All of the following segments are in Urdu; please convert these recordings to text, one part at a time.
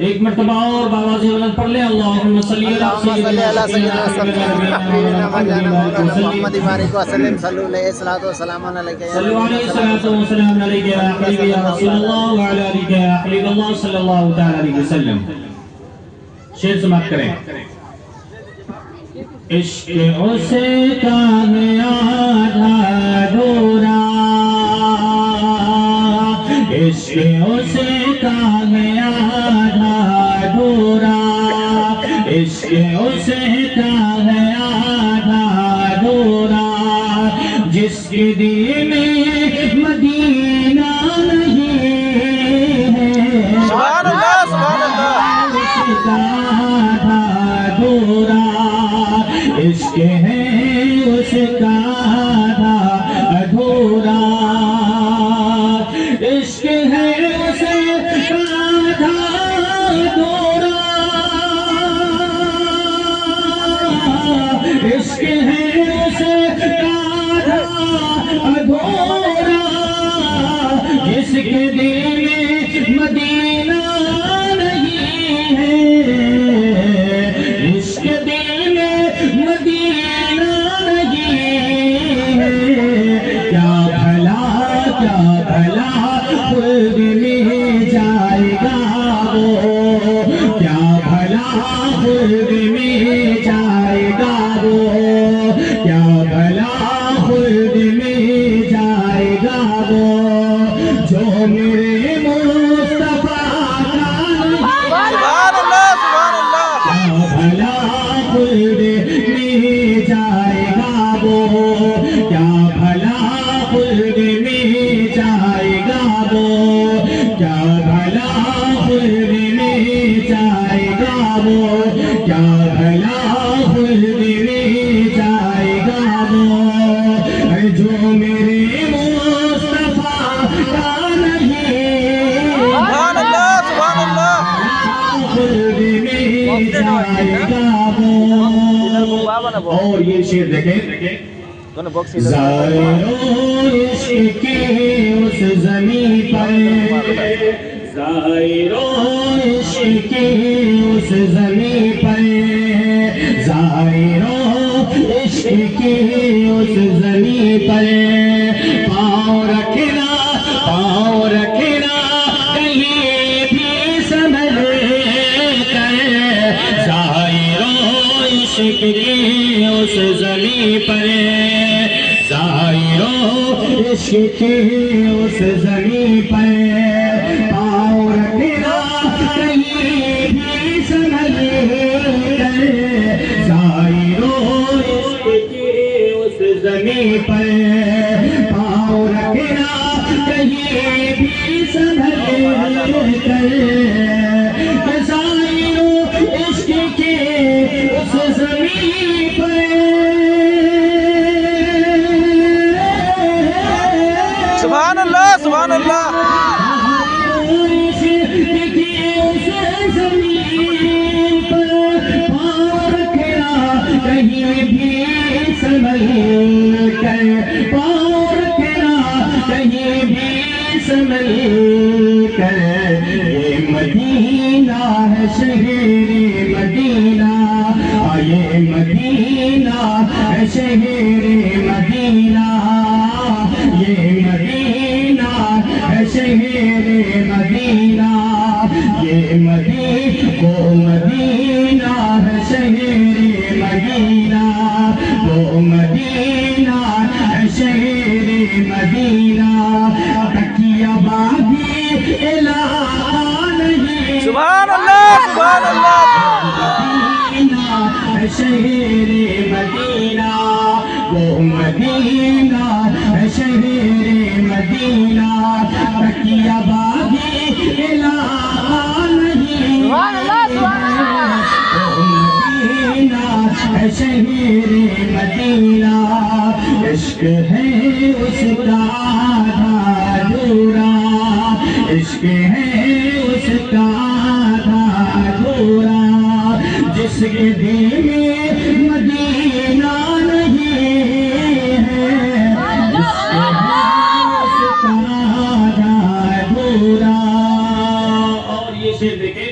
ایک مرتبہ اور بابا سے بلند پڑھ لیں اللہم صلی علی سیدنا محمد بارک وسلم صلی اللہ علیہ وسلم صلی علیہ وسلم علیہ یا حبیبی یا رسول اللہ وعلی علیہ یا حبیب اللہ صلی اللہ علیہ وسلم. شعر سماعت کریں. عشق اسے کامیاب ادھورا، عشق اسے کامیاب ادھورا، عشق اسے کامیاب ادھورا، جس کے دل میں مدینہ نہیں ہے. سبحان اللہ سبحان اللہ. اس کا ادھورا عشق ہے، اس کا ادھورا عشق ہے، اس کا ادھورا عشق ہے، اس کا ادھورا، جس کے دل میں مدینہ نہیں ہے. عشق دل میں مدینہ نہیں ہے. کیا بھلا خود میں جائے گا وہ، کیا بھلا خود میں جائے گا وہ، کیا بھلا خود میں جائے گا وہ، جو میرے مصطفیٰ کا سبحان اللہ سبحان اللہ. کیا بھلا خود میں جائے گا وہ، کیا بھلا خود میں جائے گا وہ، کیا بھلا خود میں جائے گا وہ، کیا بھلا خود میں جائے گا وہ، جو میرے مصطفیٰ کا نہیں. سبحان اللہ سبحان اللہ. خود میں جائے گا وہ. اور یہ شعر دیکھیں. زائرو عشق کے اس زمین پر، زائرو عشق کے اس زمین پر، زائرو عشق کے اس زمین پر، پاؤں رکھنا کہیں بھی سنبھل کر. زائرو عشق کے اس زمین پر، زائرو عشق کے اس زمین پر، پاؤں رکھنا کہیں بھی سنبھل کر. زائرو عشق کے اس زمین پر، پاؤں رکھنا کہیں بھی سنبھل کر. زائرو عشق کے اس زمین پر، سبحان اللہ سبحان اللہ. کہیں بھی سنبھل کر، پاؤں رکھنا کہیں بھی سنبھل کر. یہ مدینہ ہے شہر مدینہ، یہ مدینہ ہے شہر مدینہ، یہ مدینہ ہے شہر مدینہ، یہ مدینہ ہے شہر مدینہ، وہ مدینہ ہے شہر مدینہ. تکیہ باغی علاقہ نہیں. سبحان اللہ سبحان اللہ. مدینہ ہے شہر مدینہ، وہ مدینہ ہے شہر مدینہ. تکیہ باغی علاقہ نہیں. سبحان اللہ سبحان اللہ. مدینہ ہے شہر مدینہ، عشق ہے اس کا ادھورا، عشق ہے اس کا ادھورا، جس کے دل میں مدینہ نہیں ہے. عشق ہے اس کا ادھورا. اور یہ شعر دیکھیں.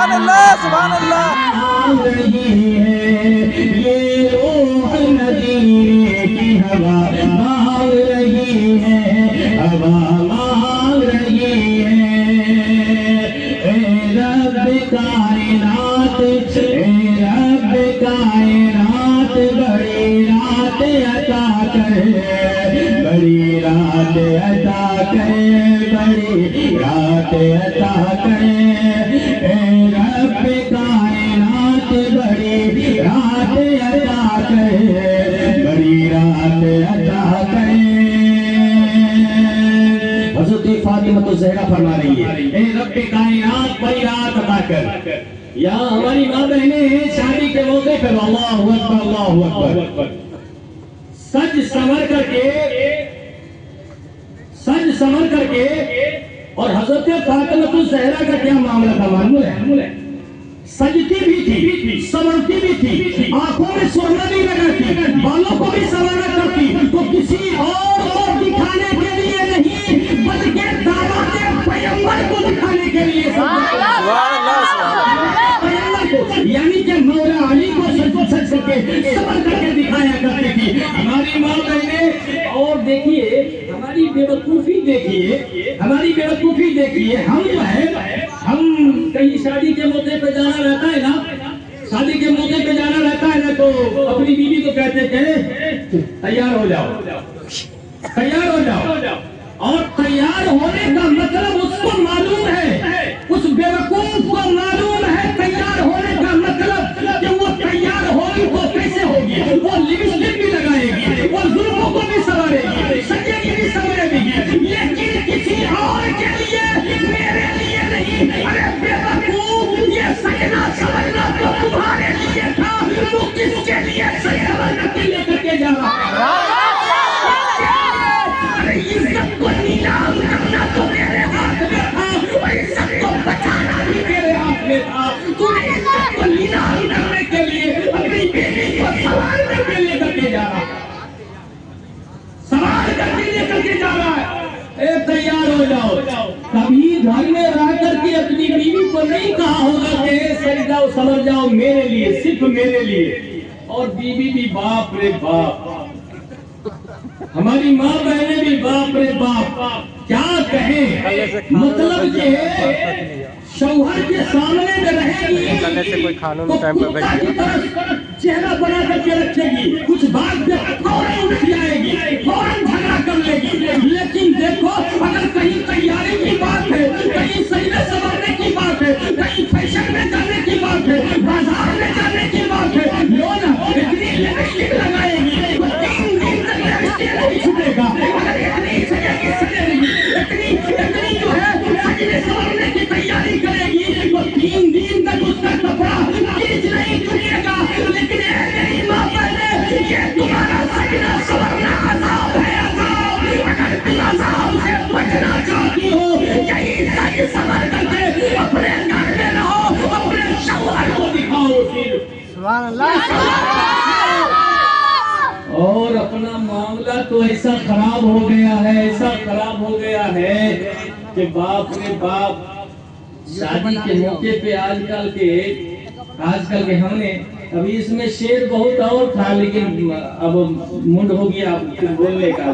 سبحان اللہ سبحان اللہ رہی ہے یہ روح مدینے کی ہوا مانگ رہی ہے ہوا مانگ رہی ہے اے رب کائنات بڑی رات عطا کر بڑی رات عطا کر بڑی رات عطا کر اے رب کائنات بڑی رات عطا کر بڑی رات عطا کر حضرت فاطمہ الزہرا فرما رہی ہے اے رب کائنات بڑی رات عطا کر یا ہماری ماں بہنیں ہیں شادی کے موقع پر اللہ اکبر سج سمر کر کے اور حضرت فاطمہ الزہرا کا کیا معاملہ تھا معلوم ہے سجتی بھی تھی سنورتی بھی تھی آنکھوں میں سرما بھی لگاتی بالوں کو بھی سنوارا کرتی تو کسی اور کو دکھانے کے لیے نہیں بلکہ دعوت پیغمبر کو دکھانے کے لیے یعنی کہ مولا علی کو سچ کے صبر کر کے دکھایا کرتی تھی ہماری ماں بہنیں اور دیکھیے ہماری بے وقوفی دیکھیے ہم جو ہے ہم کہیں شادی کے موقع پہ جانا رہتا ہے نا تو اپنی بیوی کو کہتے کہ تیار ہو جاؤ اور تیار ہونے کا مطلب اس کو معلوم ہے اس بے وقوف کو معلوم ہے تیار ہونے کا مطلب کہ وہ تیار ہوگی تو کیسے ہوگی وہ لپسٹک بھی لگائے گی وہ زلفوں کو بھی سنوارے گی سجے کی بھی سنوارے گی لیکن کسی اور کے لیے میرے لیے نہیں ارے بے وقوف یہ سجنا سمجھنا تو تمہارے لیے تھا تو کس کے لیے سجنا لے کر کے جا رہا عزت کو نیلام کرنا تو میرے ہاتھ میں تھا اور عزت کو بچانا بھی میرے ہاتھ میں تھا تو نے عزت کو نیلام کرنے کے لیے اپنی بیٹی کو سوار کر کے لے کر کے جا رہا ہے اے تیار ہو جاؤ کبھی گھر میں رہ کر کے اپنی بیوی کو نہیں کہا ہوگا کہ سج جاؤ سمجھ جاؤ میرے لیے صرف میرے لیے اور بیوی بھی باپ رے باپ ہماری ماں بہنیں بھی باپ رے باپ کیا کہیں مطلب یہ شوہر کے سامنے میں رہے گی تو کتا کی طرح چہرہ بنا کر کے رکھے گی کچھ بات پہ فوراً اٹھ جائے گی فوراً جھگڑا کر لے گی لیکن دیکھو اگر کہیں تیاری کی بات ہے کہیں سجدے سنورنے کی بات ہے کہیں فیشن میں جانے کی بات ہے بازار میں جانے کی بات ہے لوگ اتنی لپسٹک لگائے گی نہیں چھٹے گا اگر اتنی سجے گی اتنی جو ہے سجدے سنورنے کی تیاری کرے گی تو 3 دن تک اس کا کپڑا کھینچ نہیں چھٹے گا لیکن اے میری ماں بہنیں یہ تمہارا سجدہ سنورنا عذاب ہے عذاب اگر تم عذاب سے بچنا چاہتی ہو یہی سج سنور کر کے اپنے گھر میں رہو اپنے شوہر کو دکھاؤ سبحان اللہ اور اپنا معاملہ تو ایسا خراب ہو گیا ہے کہ باپ رے باپ شادی کے موقع پہ آج کل کے ہم نے ابھی اس میں شعر بہت اور تھا لیکن اب منڈ ہو گیا بولنے کا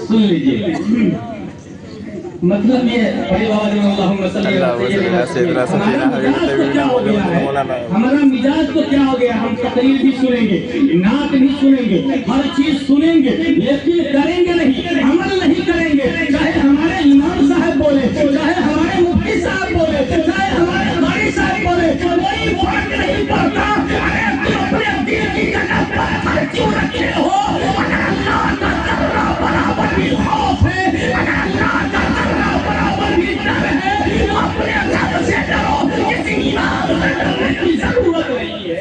سن لیجیے مطلب یہ ہمارا مزاج تو کیا ہو گیا ہم تقریر بھی سنیں گے نعت بھی سنیں گے ہر چیز سنیں گے لیکن کریں گے نہیں عمل نہیں کریں گے چاہے ہمارے امام صاحب بولے چاہے ہمارے مفتی صاحب بولے چاہے ہمارے قاری صاحب بولے کوئی فرق نہیں پڑتا ارے تم اپنے دل کی جگہ پر کیوں رکھے ہو اگر اللہ کا ذرہ برابر بھی خوف ہے اگر اللہ کا ذرہ برابر بھی ڈر ہے اپنے رب سے ڈرو کسی امام سے ڈرنے کی ضرورت نہیں ہے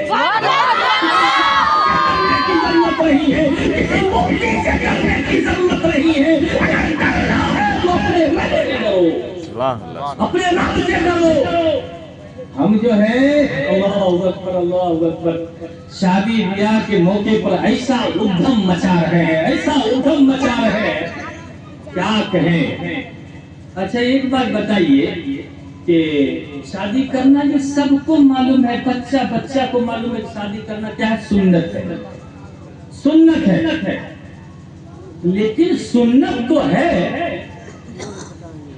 کسی مفتی سے ڈرنے کی ضرورت نہیں ہے اگر ڈرنا ہے تو اپنے رب سے ڈرو اپنے رب سے ڈرو ہم جو ہے اللہ اکبر شادی بیاہ کے موقع پر ایسا ادھم مچا رہے ہیں کیا کہیں اچھا ایک بات بتائیے کہ شادی کرنا یہ سب کو معلوم ہے، بچہ کو معلوم ہے شادی کرنا کیا ہے، سنت ہے، سنت ہے، لیکن سنت تو ہے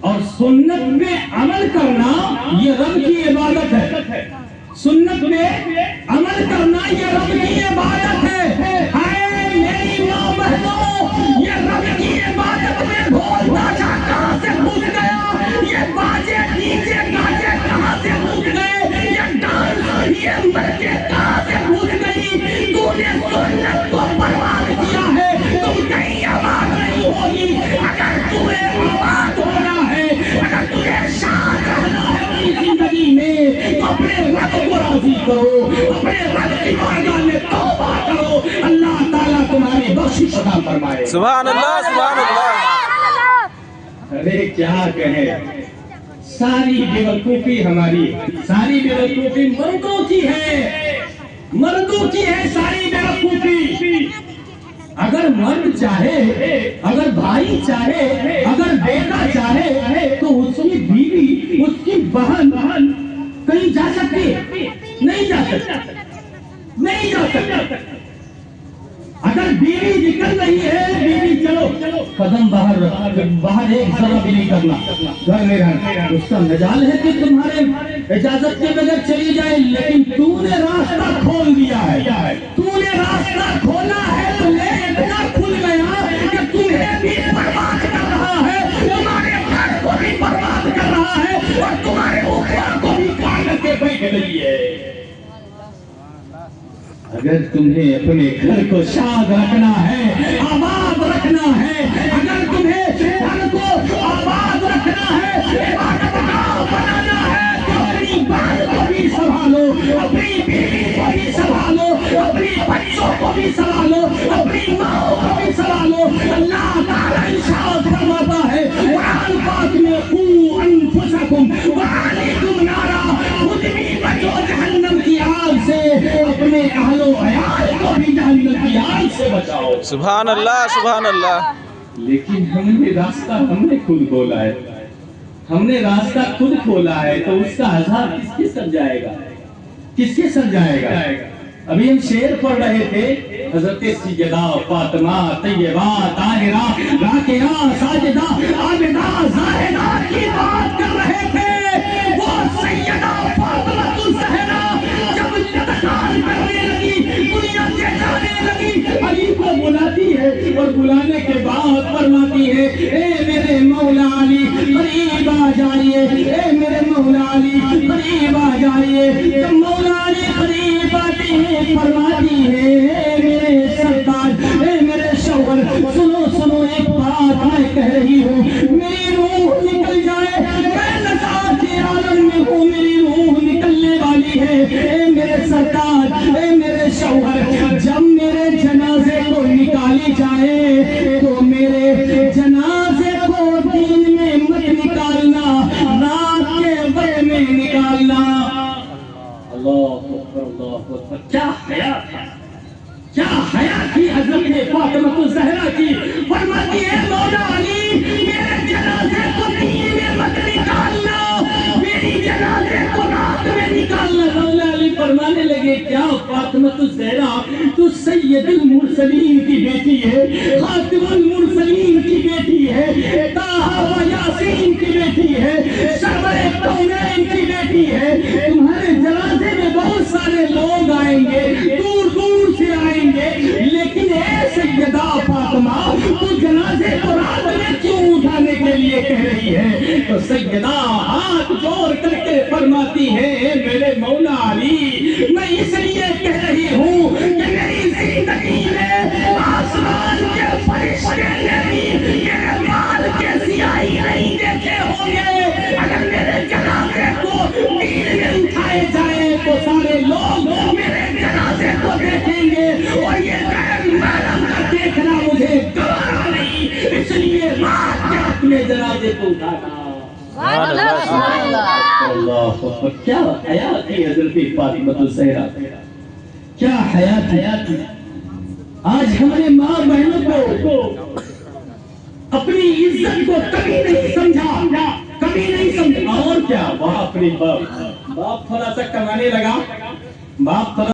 اور سنت پہ عمل کرنا یہ رب کی عبادت ہے، سنت پہ عمل کرنا یہ رب کی عبادت ہے۔ اے میری ماں بہنوں، یہ رب کی عبادت میں ڈھول تاشا کہاں سے گھس گیا، یہ باجے ڈیجے گاجے کہاں سے گھس گئے، یہ ڈانس یہ مرکے کہاں سے گھس گئی، تو نے سنت کو برباد کیا ہے، تم کہیں آباد نہیں ہوگی۔ اگر تمہیں آباد ہونا ہے، اگر تمہیں شاد رہنا ہے اپنی زندگی میں، تو اپنے رب کو راضی کرو، اپنے رب کی بارگاہ میں توبہ کرو، اللہ تعالیٰ تمہاری بخشش عطا فرمائے۔ سبحان اللہ سبحان اللہ۔ ارے کیا کہیں، ساری بیوقوفی ہماری، ساری بیوقوفی مردوں کی ہے، مردوں کی ہے ساری بیوقوفی۔ اگر مرد چاہے، اگر بھائی چاہے، اگر بیٹا چاہے تو اس کی بیوی، اس کی بہن کہیں جا سکتی ہے؟ نہیں جا سکتی، نہیں جا سکتی۔ اگر بیوی نکل رہی ہے، بیوی چلو قدم باہر رکھ، باہر ایک ذرا بھی نہیں کرنا، گھر میں رہنا، اس کا مجال ہے کہ تمہارے اجازت کے بغیر چلی جائے، لیکن تو نے راستہ کھول دیا ہے، تو نے راستہ کھولا ہے تو لے اتنا کھل گیا کہ تمہیں بھی برباد کر رہا ہے، تمہارے گھر کو بھی برباد کر رہا ہے اور تمہارے اوپر کو بھی کاٹ کے بیٹھ رہی ہے۔ اگر تمہیں اپنے گھر کو شاد رکھنا ہے، آباد رکھنا ہے، اگر تمہیں گھر کو آباد رکھنا ہے، عبادت گاہ بنانا ہے، تو اپنی بہن کو بھی سنبھالو، اپنی بیوی کو بھی سنبھالو، اپنی بچوں کو بھی سنبھالو، اپنی ماں کو بھی سنبھالو۔ اللہ تعالیٰ ارشاد فرماتا ہے قرآن پاک میں قوا انفسکم وعلیکم نارا، خود بھی بچو جہنم کی آگ سے، اپنے اہل و عیال کو بھی جہنم کی آگ سے بچاؤ۔ سبحان اللہ سبحان اللہ۔ لیکن ہم نے راستہ خود کھولا ہے، ہم نے راستہ خود کھولا ہے، تو اس کا عذاب کس کے سر جائے گا، کس کے سر جائے گا؟ ابھی ہم شعر پڑھ رہے تھے، حضرت سیدہ فاطمہ طیبہ طاہرہ راکعہ ساجدہ عابدہ زاہدہ کی بات کر رہے تھے۔ وہ سیدہ فاطمہ الزہرا جب انتقال کرنے لگی، دنیا سے جانے لگی، علی کو بلاتی ہے اور بلانے کے بعد فرماتی ہے اے میرے مولا علی قریب آ جائیے، اے میرے مولا علی قریب آ جائیے۔ جب مولا علی قریب آتی ہے فرماتی ہے اے میرے سرتاج، اے میرے شوہر، سنو ایک بات میں کہہ رہی ہوں، میری روح نکل جائے، میں نزاعت کے عالم میں ہوں، میری روح نکلنے والی ہے، اے میرے سرتاج، اے میرے شوہر، جب میرے جنازے کو نکالی جائے تو میرے جنازے کو دن میں مت نکالنا، رات کے وقت میں نکالنا۔ اللہ اکبر اللہ اکبر، کیا حیات ہے، کیا حیات تھی حضرت فاطمہ الزہرا کی۔ فرماتی ہے مولا علی میرے جنازے کو دن میں مت نکالنا، میری جنازے کو رات میں نکالنا۔ مولا علی فرمانے لگے کیا فاطمہ الزہرا تو سید المرسلین کی بیٹی ہے، خاتم المرسلین کی بیٹی ہے، طٰہٰ و یاسین کی بیٹی ہے، سرور کونین کی بیٹی ہے، تمہارے جنازے میں بہت سارے لوگ آئیں گے، دور دور سے آئیں گے، لیکن اے سیدہ فاطمہ تو جنازے کو رات میں کیوں اٹھانے کے لیے کہہ رہی ہے؟ تو سیدہ ہاتھ جوڑ کر کے فرماتی ہے اے میرے مولا علی میں اس لیے کہہ رہی ہوں کہ میری زندگی میں آسمان کے فرشتے نے بھی میرے مال کے سیاہی نہیں دیکھے ہوں گے۔ اگر میرے جنازے کو دین میں اٹھائے جائے تو سارے لوگ میرے جنازے کو دیکھیں گے اور یہ غیر محرم کا دیکھنا مجھے گوارا نہیں، اس لیے رات کے اپنے جنازے کو اٹھانا۔ اللہ اکبر، کیا حیات ہے حضرت فاطمہ الزہرا، کیا حیات ہے۔ آج ہمارے ماں بہنوں کو اپنی عزت کو کبھی نہیں سمجھا، کبھی بھی نہیں سمجھا. اور کیا باپ رے باپ. باپ تھوڑا سا کمانے لگا. باپ تھوڑا